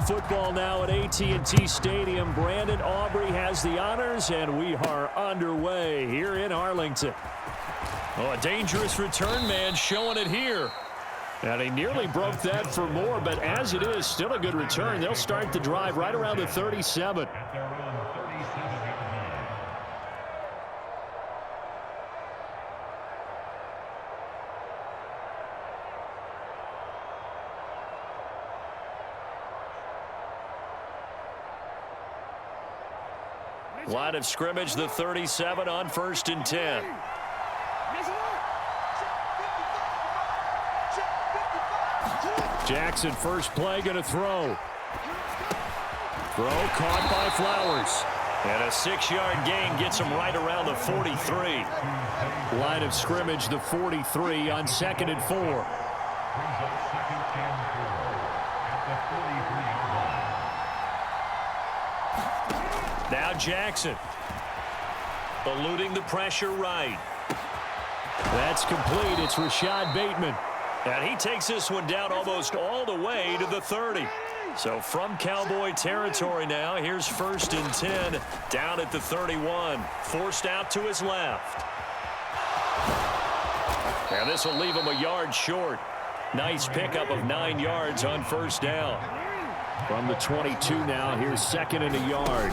football now at AT&T Stadium. Brandon Aubrey has the honors, and we are underway here in Arlington. Oh, a dangerous return man showing it here. And he nearly broke that for more, but as it is, still a good return. They'll start the drive right around the 37. Line of scrimmage, the 37 on 1st and 10. Jackson, first play, going to throw. Throw caught by Flowers. And a 6-yard gain gets him right around the 43. Line of scrimmage, the 43 on 2nd and 4. Now Jackson, eluding the pressure right. That's complete. It's Rashad Bateman. And he takes this one down almost all the way to the 30. So from Cowboy territory now, here's 1st and 10 down at the 31. Forced out to his left. And this will leave him a yard short. Nice pickup of 9 yards on 1st down. From the 22 now, here's 2nd and a yard.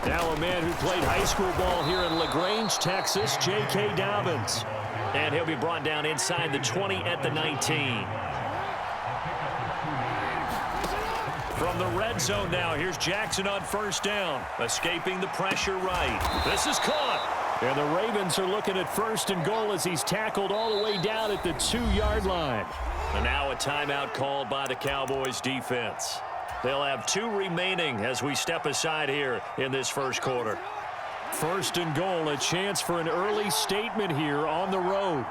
Now a man who played high school ball here in LaGrange, Texas, J.K. Dobbins. And he'll be brought down inside the 20 at the 19. From the red zone now, here's Jackson on 1st down. Escaping the pressure right. This is caught. And the Ravens are looking at 1st and goal as he's tackled all the way down at the 2-yard line. And now a timeout called by the Cowboys defense. They'll have 2 remaining as we step aside here in this first quarter. 1st and goal, a chance for an early statement here on the road.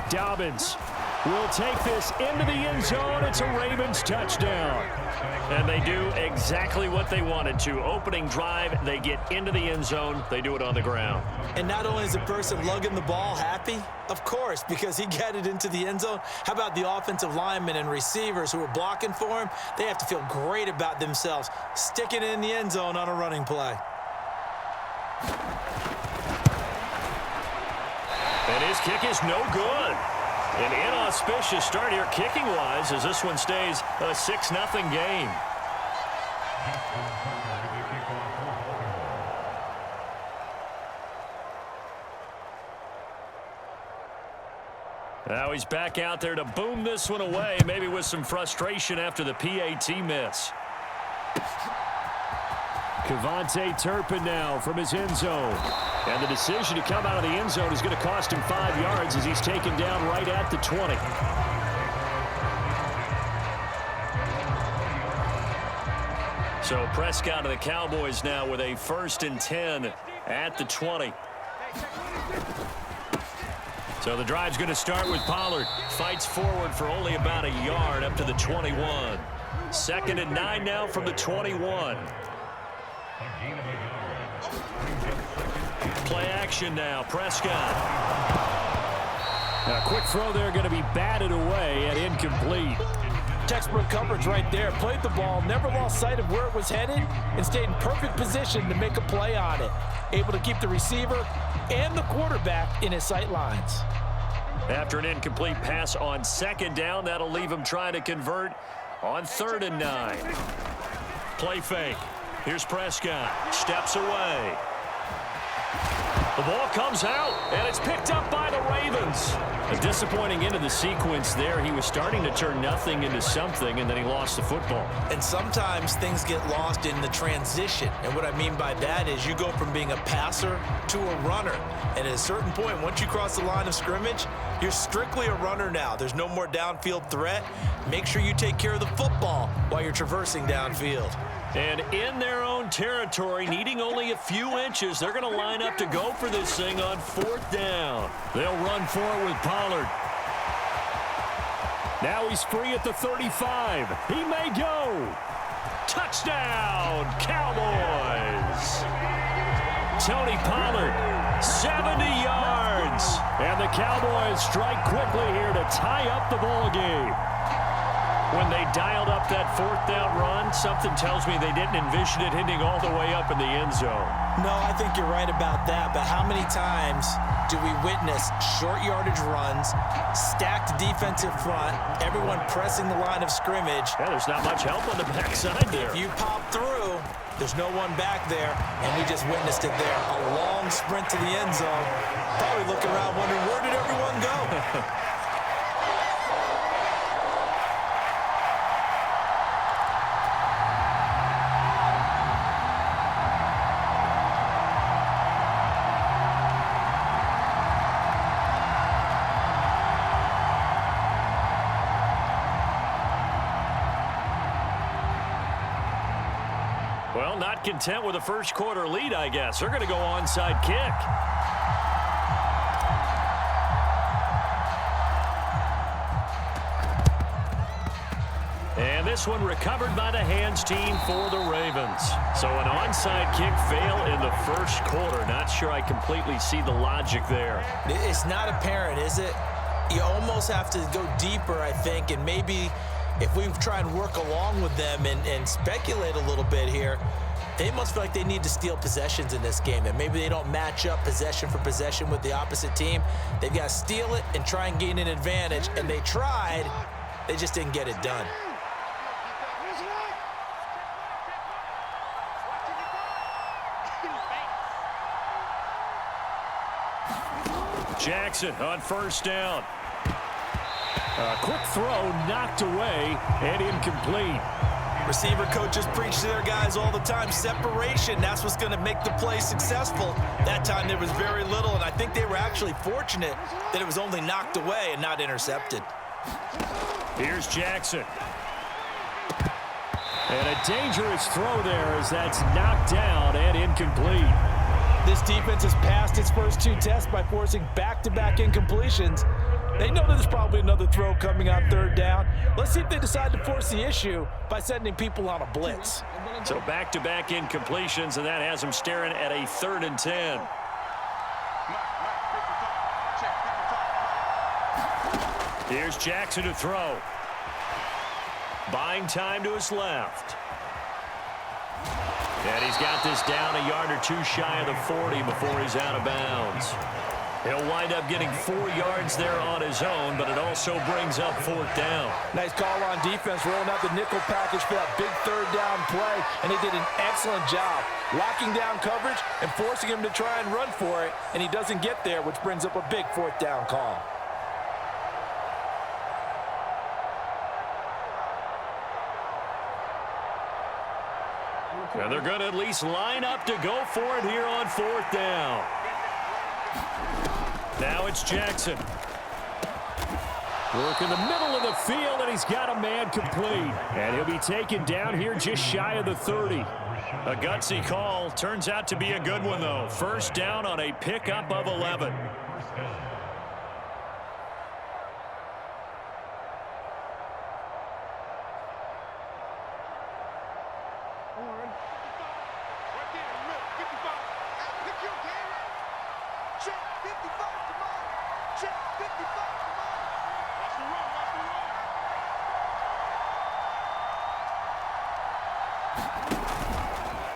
Dobbins will take this into the end zone. It's a Ravens touchdown. And they do exactly what they wanted to. Opening drive, they get into the end zone. They do it on the ground. And not only is the person lugging the ball happy, of course, because he got it into the end zone. How about the offensive linemen and receivers who are blocking for him? They have to feel great about themselves, sticking it in the end zone on a running play. And his kick is no good. An inauspicious start here kicking-wise as this one stays a 6-0 game. Now he's back out there to boom this one away, maybe with some frustration after the PAT miss. Kevontae Turpin now from his end zone. And the decision to come out of the end zone is going to cost him 5 yards as he's taken down right at the 20. So Prescott and the Cowboys now with a 1st and 10 at the 20. So the drive's going to start with Pollard. Fights forward for only about a yard up to the 21. 2nd and 9 now from the 21. Play action now. Prescott. A quick throw there going to be batted away and incomplete. Textbook coverage right there. Played the ball, never lost sight of where it was headed, and stayed in perfect position to make a play on it. Able to keep the receiver and the quarterback in his sight lines. After an incomplete pass on 2nd down, that'll leave him trying to convert on 3rd and 9. Play fake. Here's Prescott. Steps away. The ball comes out, and it's picked up by the Ravens. A disappointing end of the sequence there. He was starting to turn nothing into something, and then he lost the football. And sometimes things get lost in the transition. And what I mean by that is you go from being a passer to a runner. And at a certain point, once you cross the line of scrimmage, you're strictly a runner now. There's no more downfield threat. Make sure you take care of the football while you're traversing downfield. And in their own territory, needing only a few inches, they're going to line up to go for this thing on 4th down. They'll run for it with Pollard. Now he's free at the 35. He may go. Touchdown, Cowboys. Tony Pollard, 70 yards. And the Cowboys strike quickly here to tie up the ball game. When they dialed up that fourth down run, something tells me they didn't envision it hitting all the way up in the end zone. No, I think you're right about that, but how many times do we witness short yardage runs, stacked defensive front, everyone pressing the line of scrimmage? Yeah, there's not much help on the backside there. If you pop through, there's no one back there, and we just witnessed it there. A long sprint to the end zone. Probably looking around wondering, where did everyone go? Well, not content with a first quarter lead, I guess. They're going to go onside kick. And this one recovered by the hands team for the Ravens. So an onside kick fail in the first quarter. Not sure I completely see the logic there. It's not apparent, is it? You almost have to go deeper, I think, and maybe if we try and work along with them and speculate a little bit here, they must feel like they need to steal possessions in this game, and maybe they don't match up possession for possession with the opposite team. They've got to steal it and try and gain an advantage, and they tried. They just didn't get it done. Jackson on first down. A quick throw knocked away and incomplete. Receiver coaches preach to their guys all the time. Separation, that's what's going to make the play successful. That time there was very little, and I think they were actually fortunate that it was only knocked away and not intercepted. Here's Jackson. And a dangerous throw there as that's knocked down and incomplete. This defense has passed its first two tests by forcing back-to-back incompletions. They know there's probably another throw coming on third down. Let's see if they decide to force the issue by sending people on a blitz. So back-to-back incompletions, and that has them staring at a 3rd and 10. Here's Jackson to throw. Buying time to his left. And he's got this down a yard or two shy of the 40 before he's out of bounds. He'll wind up getting 4 yards there on his own, but it also brings up 4th down. Nice call on defense, rolling out the nickel package for that big 3rd down play, and they did an excellent job locking down coverage and forcing him to try and run for it, and he doesn't get there, which brings up a big 4th down call. And they're going to at least line up to go for it here on 4th down. Now it's Jackson. Work in the middle of the field, and he's got a man complete. And he'll be taken down here just shy of the 30. A gutsy call. Turns out to be a good one, though. First down on a pickup of 11.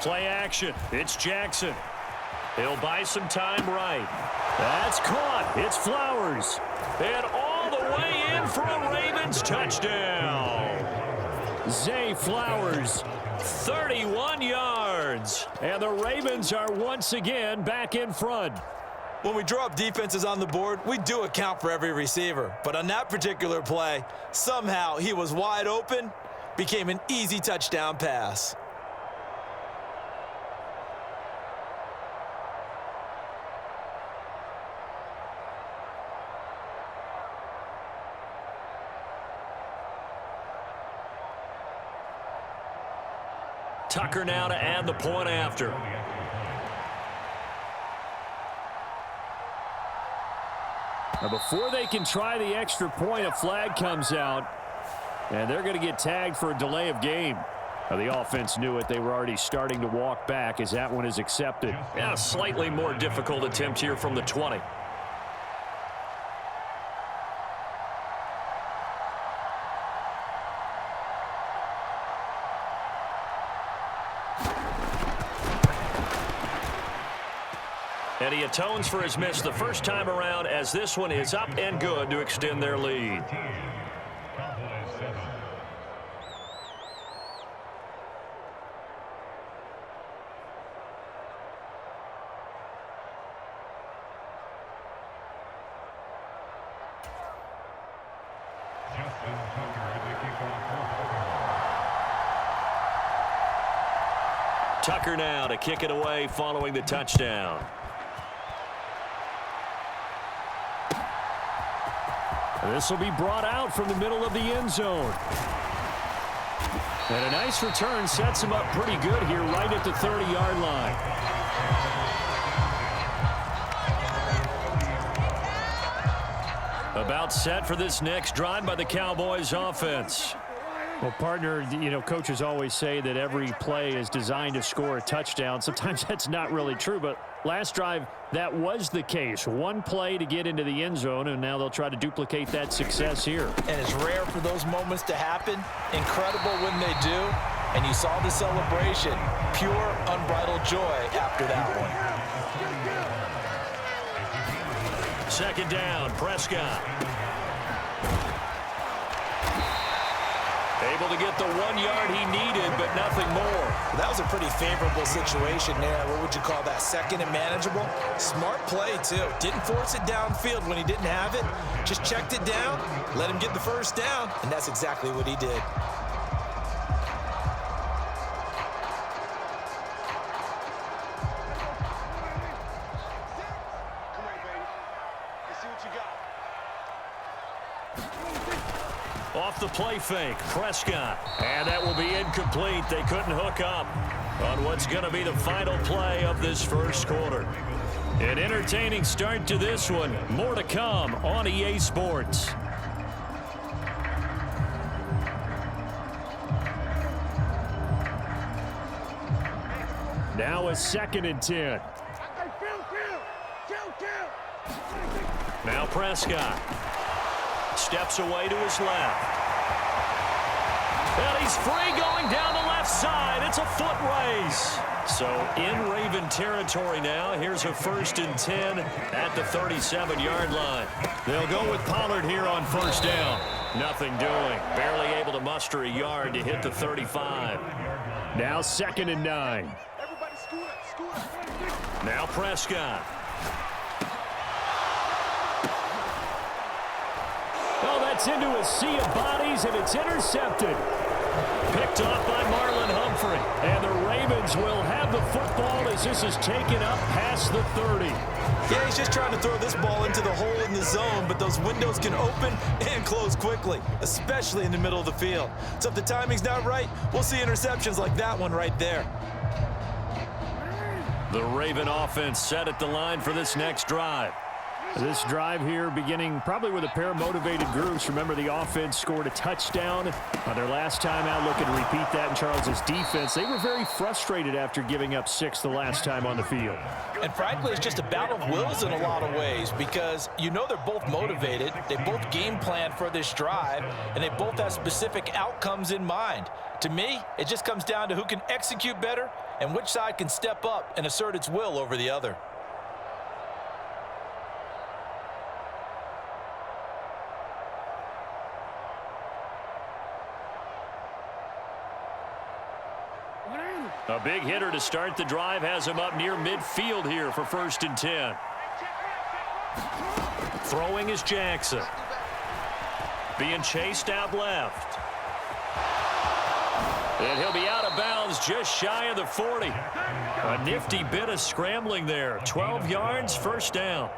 Play action. It's Jackson. He'll buy some time right. That's caught. It's Flowers. And all the way in for a Ravens touchdown. Zay Flowers, 31 yards. And the Ravens are once again back in front. When we draw up defenses on the board, we do account for every receiver. But on that particular play, somehow he was wide open, became an easy touchdown pass. Tucker now to add the point after. Now before they can try the extra point, a flag comes out, and they're going to get tagged for a delay of game. Now the offense knew it. They were already starting to walk back as that one is accepted. Yeah, a slightly more difficult attempt here from the 20. And he atones for his miss the first time around, as this one is up and good to extend their lead. Tucker now to kick it away following the touchdown. This will be brought out from the middle of the end zone. And a nice return sets him up pretty good here right at the 30-yard line. About set for this next drive by the Cowboys offense. Well, partner, you know, coaches always say that every play is designed to score a touchdown. Sometimes that's not really true, but last drive, that was the case. One play to get into the end zone, and now they'll try to duplicate that success here. And it's rare for those moments to happen. Incredible when they do. And you saw the celebration. Pure, unbridled joy after that one. Second down, Prescott. Able to get the 1 yard he needed, but nothing more. That was a pretty favorable situation there. What would you call that? Second and manageable? Smart play, too. Didn't force it downfield when he didn't have it. Just checked it down, let him get the first down, and that's exactly what he did. Off the play fake, Prescott. And that will be incomplete. They couldn't hook up on what's going to be the final play of this first quarter. An entertaining start to this one. More to come on EA Sports. Now a 2nd and 10. Now Prescott steps away to his left. And he's free going down the left side. It's a foot race. So in Raven territory now. Here's a 1st and 10 at the 37-yard line. They'll go with Pollard here on first down. Nothing doing. Barely able to muster a yard to hit the 35. Now 2nd and 9. Now Prescott. Oh, that's into a sea of bodies, and it's intercepted. Picked off by Marlon Humphrey. And the Ravens will have the football as this is taken up past the 30. Yeah, he's just trying to throw this ball into the hole in the zone, but those windows can open and close quickly, especially in the middle of the field. So if the timing's not right, we'll see interceptions like that one right there. The Raven offense set at the line for this next drive. This drive here beginning probably with a pair of motivated groups. Remember, the offense scored a touchdown on their last time out. Looking to repeat that in Charles's defense. They were very frustrated after giving up 6 the last time on the field. And frankly, it's just a battle of wills in a lot of ways because you know they're both motivated. They both game plan for this drive, and they both have specific outcomes in mind. To me, it just comes down to who can execute better and which side can step up and assert its will over the other. A big hitter to start the drive has him up near midfield here for 1st and 10. Throwing is Jackson. Being chased out left. And he'll be out of bounds just shy of the 40. A nifty bit of scrambling there. 12 yards, 1st down.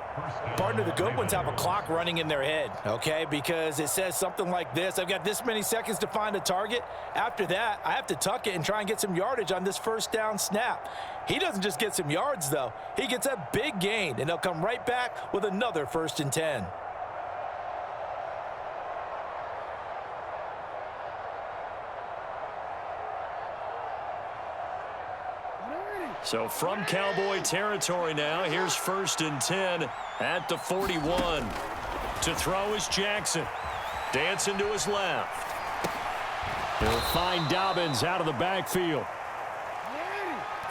Partner, the good ones have a clock running in their head, okay? Because it says something like this. I've got this many seconds to find a target. After that, I have to tuck it and try and get some yardage on this 1st down snap. He doesn't just get some yards, though. He gets a big gain, and he'll come right back with another 1st and 10. So from Cowboy territory now, here's 1st and 10 at the 41. To throw is Jackson. Dancing to his left. He'll find Dobbins out of the backfield.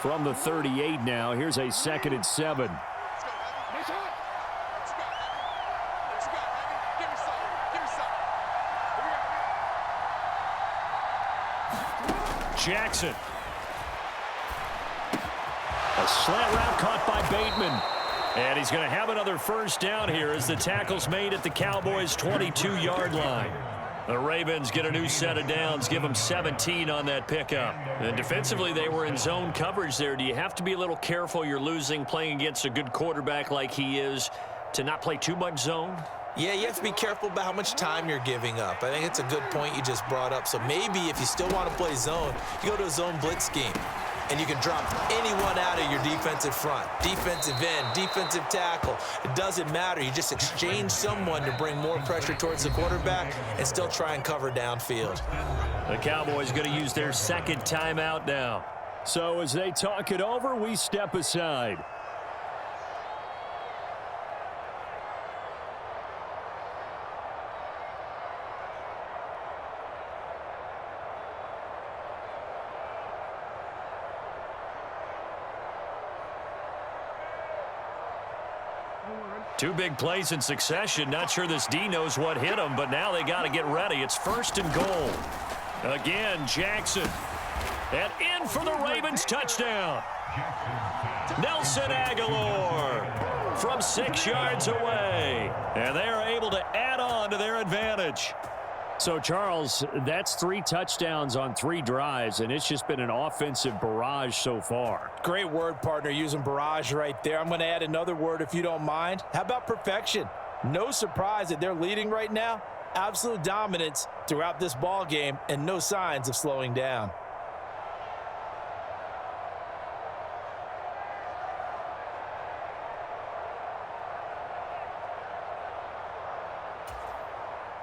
From the 38 now, here's a 2nd and 7. Jackson. A slant route caught by Bateman. And he's going to have another first down here as the tackle's made at the Cowboys' 22-yard line. The Ravens get a new set of downs, give them 17 on that pickup. And defensively, they were in zone coverage there. Do you have to be a little careful you're losing playing against a good quarterback like he is to not play too much zone? Yeah, you have to be careful about how much time you're giving up. I think it's a good point you just brought up. So maybe if you still want to play zone, you go to a zone blitz scheme. And you can drop anyone out of your defensive front. Defensive end, defensive tackle. It doesn't matter. You just exchange someone to bring more pressure towards the quarterback and still try and cover downfield. The Cowboys going to use their 2nd timeout now. So as they talk it over, we step aside. Two big plays in succession. Not sure this D knows what hit him, but now they got to get ready. It's 1st and goal. Again, Jackson. And in for the Ravens touchdown. Nelson Aguilar from 6 yards away. And they are able to add on to their advantage. So, Charles, that's 3 touchdowns on 3 drives, and it's just been an offensive barrage so far. Great word, partner, using barrage right there. I'm going to add another word if you don't mind. How about perfection? No surprise that they're leading right now. Absolute dominance throughout this ball game and no signs of slowing down.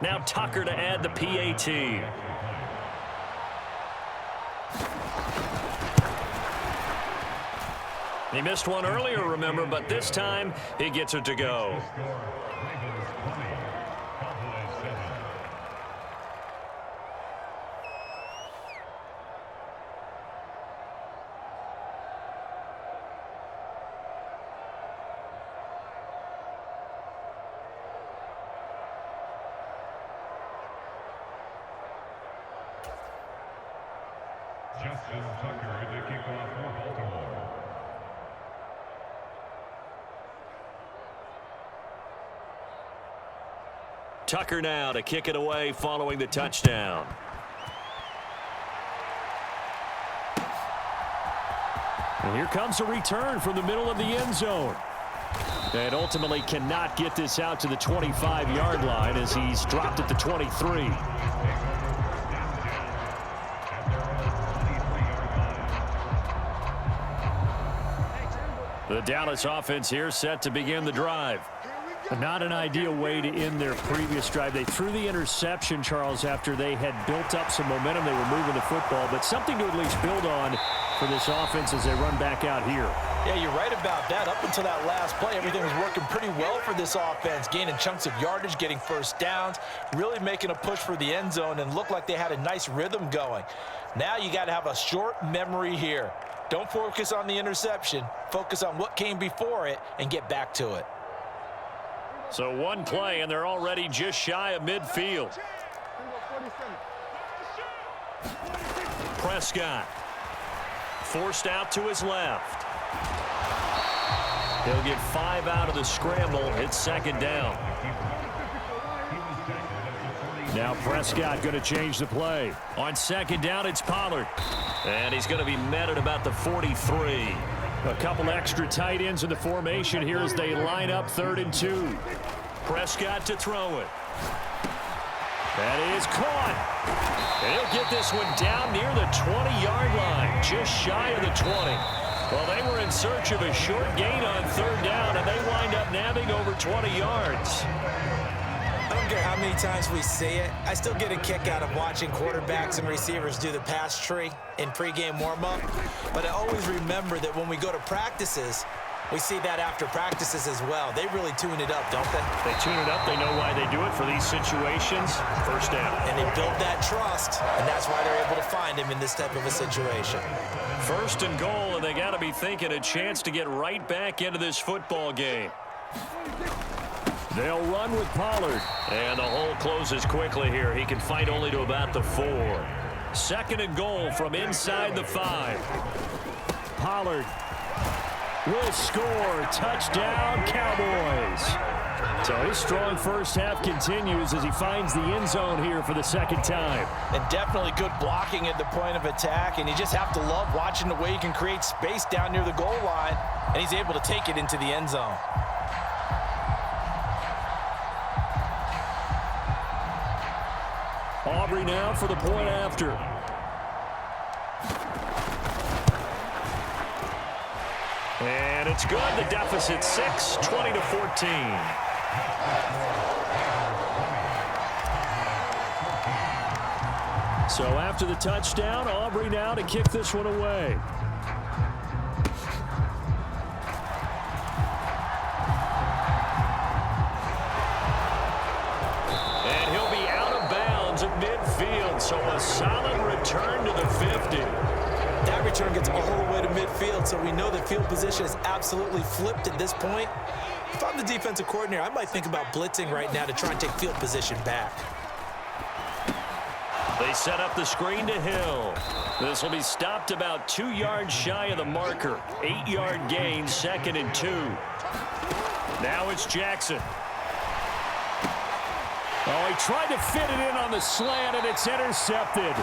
Now Tucker to add the PAT. He missed one earlier, remember, but this time he gets it to go. Tucker to kick off for Baltimore. Tucker now to kick it away following the touchdown. And here comes a return from the middle of the end zone. And ultimately cannot get this out to the 25-yard line as he's dropped at the 23. The Dallas offense here set to begin the drive. Not an ideal way to end their previous drive. They threw the interception, Charles, after they had built up some momentum. They were moving the football, but something to at least build on for this offense as they run back out here. Yeah, you're right about that. Up until that last play, everything was working pretty well for this offense, gaining chunks of yardage, getting first downs, really making a push for the end zone, and looked like they had a nice rhythm going. Now you got to have a short memory here. Don't focus on the interception. Focus on what came before it and get back to it. So one play, and they're already just shy of midfield. Prescott forced out to his left. He'll get 5 out of the scramble. It's 2nd down. Now Prescott going to change the play. On 2nd down, it's Pollard. And he's going to be met at about the 43. A couple extra tight ends in the formation here as they line up 3rd and 2. Prescott to throw it. That is caught. And he'll get this one down near the 20-yard line, just shy of the 20. Well, they were in search of a short gain on 3rd down, and they wind up nabbing over 20 yards. I don't care how many times we say it, I still get a kick out of watching quarterbacks and receivers do the pass tree in pregame warm-up. But I always remember that when we go to practices, We see that after practices as well. They really tune it up, don't they? They tune it up. They know why they do it for these situations. First down. And they build that trust, and that's why they're able to find him in this type of a situation. First and goal, and they got to be thinking a chance to get right back into this football game. They'll run with Pollard. And the hole closes quickly here. He can fight only to about the 4. Second and goal from inside the 5. Pollard will score. Touchdown, Cowboys. So his strong first half continues as he finds the end zone here for the second time. And definitely good blocking at the point of attack, and you just have to love watching the way he can create space down near the goal line, and he's able to take it into the end zone. Aubrey now for the point after. And it's good. The deficit 6, 20-14. So after the touchdown, Aubrey now to kick this one away. And he'll be out of bounds at midfield. So a solid return to the 50. That return gets all the way to midfield, so we know the field position is absolutely flipped at this point. If I'm the defensive coordinator, I might think about blitzing right now to try and take field position back. They set up the screen to Hill. This will be stopped about 2 yards shy of the marker. 8-yard gain, 2nd and 2. Now it's Jackson. Oh, he tried to fit it in on the slant, and it's intercepted.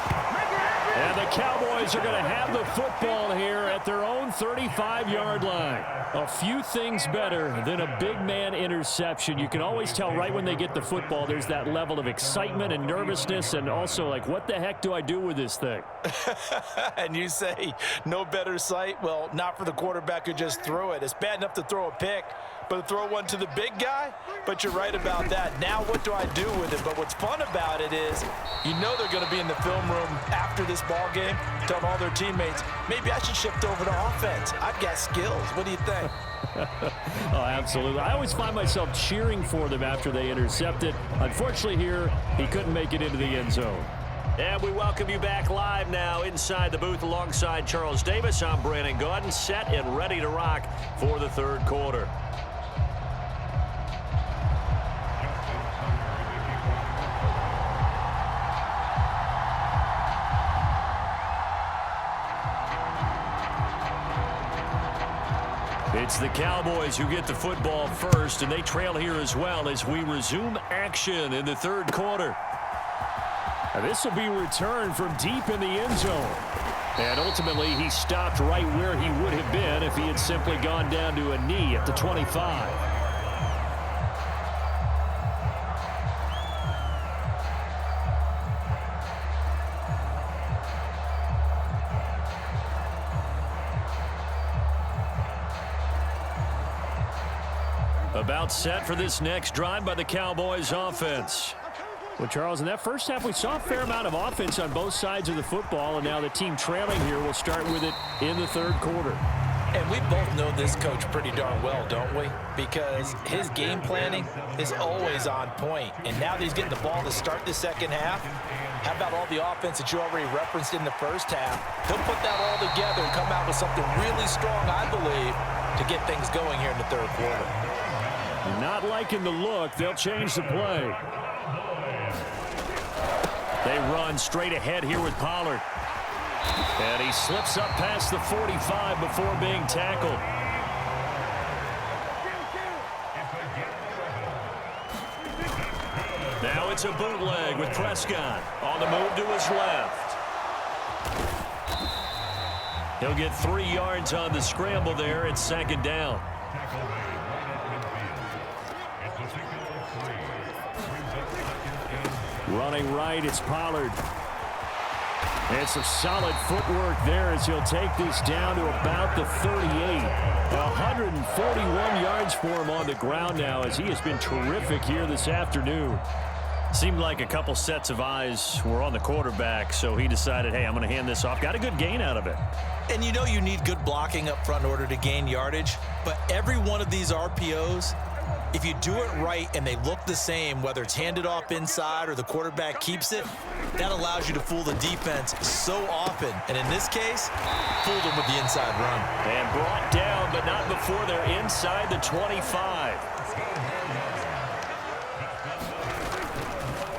And the Cowboys are going to have the football here at their own 35-yard line. A few things better than a big man interception. You can always tell right when they get the football, there's that level of excitement and nervousness, and also like, what the heck do I do with this thing? And you say, no better sight? Well, not for the quarterback who just threw it. It's bad enough to throw a pick, but to throw one to the big guy? But you're right about that. Now what do I do with it? But what's fun about it is, you know they're going to be in the film room after this ball game, telling all their teammates, maybe I should shift over to offense. I've got skills. What do you think? Oh, absolutely. I always find myself cheering for them after they intercept it. Unfortunately here, he couldn't make it into the end zone. And we welcome you back live now inside the booth alongside Charles Davis. I'm Brandon Gaudin, set and ready to rock for the third quarter. It's the Cowboys who get the football first, and they trail here as well as we resume action in the third quarter. And this will be returned from deep in the end zone. And ultimately, he stopped right where he would have been if he had simply gone down to a knee at the 25. About set for this next drive by the Cowboys offense. Well, Charles, in that first half, we saw a fair amount of offense on both sides of the football, and now the team trailing here will start with it in the third quarter. And we both know this coach pretty darn well, don't we? Because his game planning is always on point. And now that he's getting the ball to start the second half, how about all the offense that you already referenced in the first half? He'll put that all together and come out with something really strong, I believe, to get things going here in the third quarter. Not liking the look. They'll change the play. They run straight ahead here with Pollard. And he slips up past the 45 before being tackled. Now it's a bootleg with Prescott on the move to his left. He'll get 3 yards on the scramble there. It's second down. Running right, it's Pollard. And some solid footwork there as he'll take this down to about the 38. 141 yards for him on the ground now as he has been terrific here this afternoon. Seemed like a couple sets of eyes were on the quarterback, so he decided, hey, I'm going to hand this off. Got a good gain out of it. And you know you need good blocking up front in order to gain yardage, but every one of these RPOs, if you do it right and they look the same, whether it's handed off inside or the quarterback keeps it, that allows you to fool the defense so often. And in this case, fooled them with the inside run. And brought down, but not before they're inside the 25.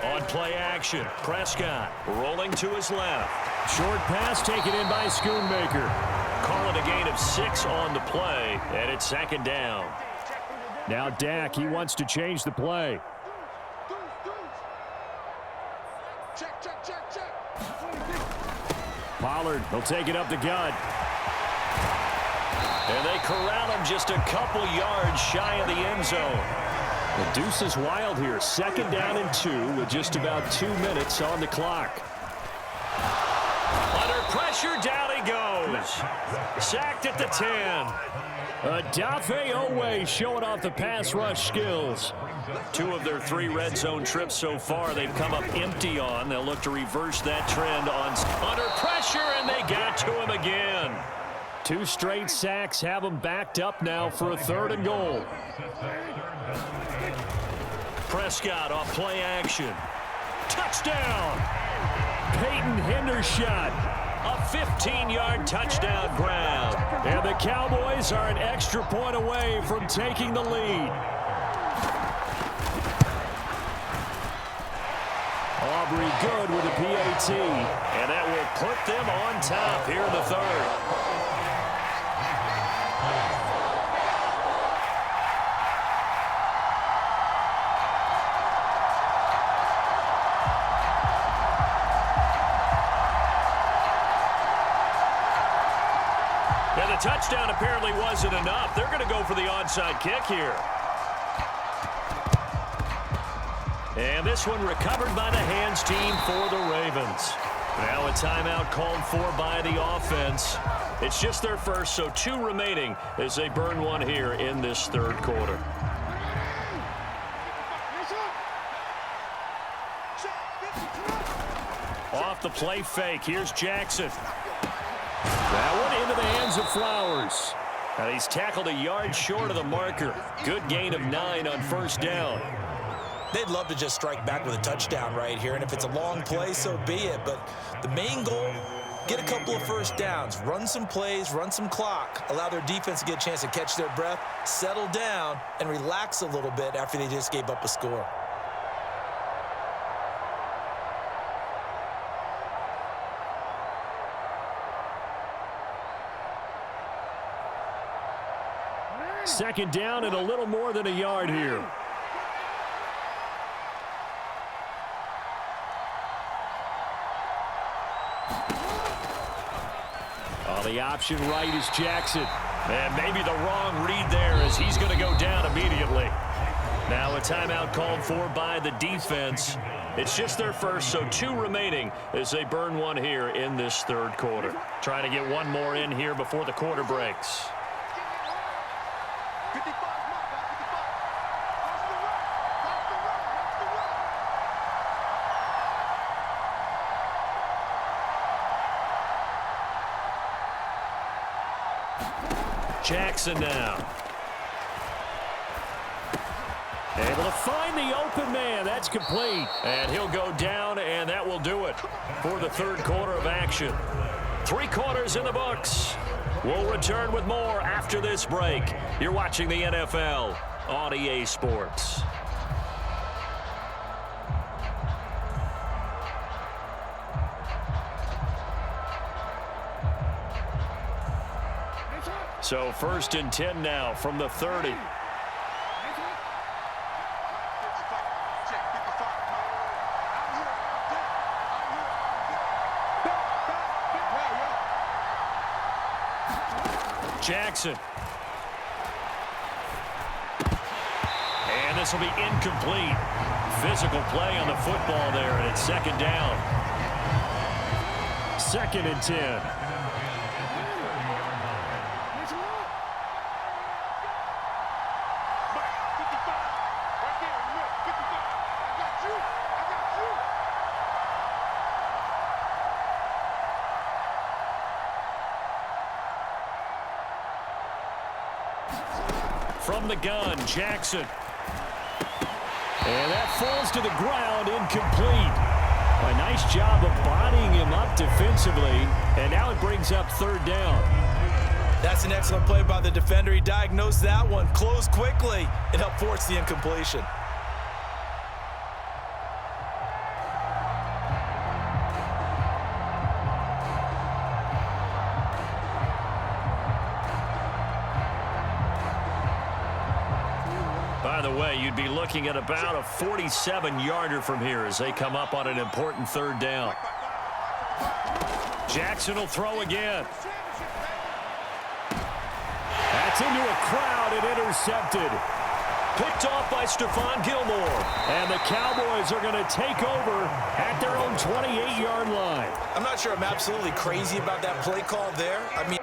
On play action, Prescott rolling to his left. Short pass taken in by Schoonmaker. Calling a gain of 6 on the play, and it's 2nd down. Now Dak, he wants to change the play. Pollard, he'll take it up the gut. And they corral him just a couple yards shy of the end zone. The deuce is wild here. 2nd down and 2 with just about 2 minutes on the clock. Under pressure, down he goes. Sacked at the 10. Dafe Owe showing off the pass rush skills. 2 of their 3 red zone trips so far they've come up empty on. They'll look to reverse that trend on under pressure, and they got to him again. 2 straight sacks have them backed up now for a 3rd and goal. Prescott off play action. Touchdown! Peyton Hendershot. A 15-yard touchdown grab. And the Cowboys are an extra point away from taking the lead. Aubrey good with a PAT. And that will put them on top here in the 3rd. The touchdown apparently wasn't enough. They're going to go for the onside kick here. And this one recovered by the hands team for the Ravens. Now a timeout called for by the offense. It's just their first, so 2 remaining as they burn one here in this 3rd quarter. Off the play fake, here's Jackson. That one into the hands of Flowers. And he's tackled a yard short of the marker. Good gain of 9 on 1st down. They'd love to just strike back with a touchdown right here, and if it's a long play, so be it. But the main goal, get a couple of 1st downs, run some plays, run some clock, allow their defense to get a chance to catch their breath, settle down, and relax a little bit after they just gave up a score. Second down and a little more than a yard here. On the option right is Jackson. And maybe the wrong read there as he's going to go down immediately. Now a timeout called for by the defense. It's just their first, so 2 remaining as they burn one here in this 3rd quarter. Trying to get one more in here before the quarter breaks. Jackson now. Able to find the open man. That's complete. And he'll go down, and that will do it for the 3rd quarter of action. 3 quarters in the books. We'll return with more after this break. You're watching the NFL on EA Sports. So 1st and 10 now from the 30. Jackson. And this will be incomplete. Physical play on the football there, and it's 2nd down. 2nd and 10. from the gun, Jackson. And that falls to the ground, incomplete. A nice job of bodying him up defensively, and now it brings up third down. That's an excellent play by the defender. He diagnosed that one, closed quickly, and helped force the incompletion. By the way, you'd be looking at about a 47-yarder from here as they come up on an important third down. Jackson will throw again. That's into a crowd and intercepted. Picked off by Stephon Gilmore. And the Cowboys are going to take over at their own 28-yard line. I'm not sure I'm absolutely crazy about that play call there. I mean,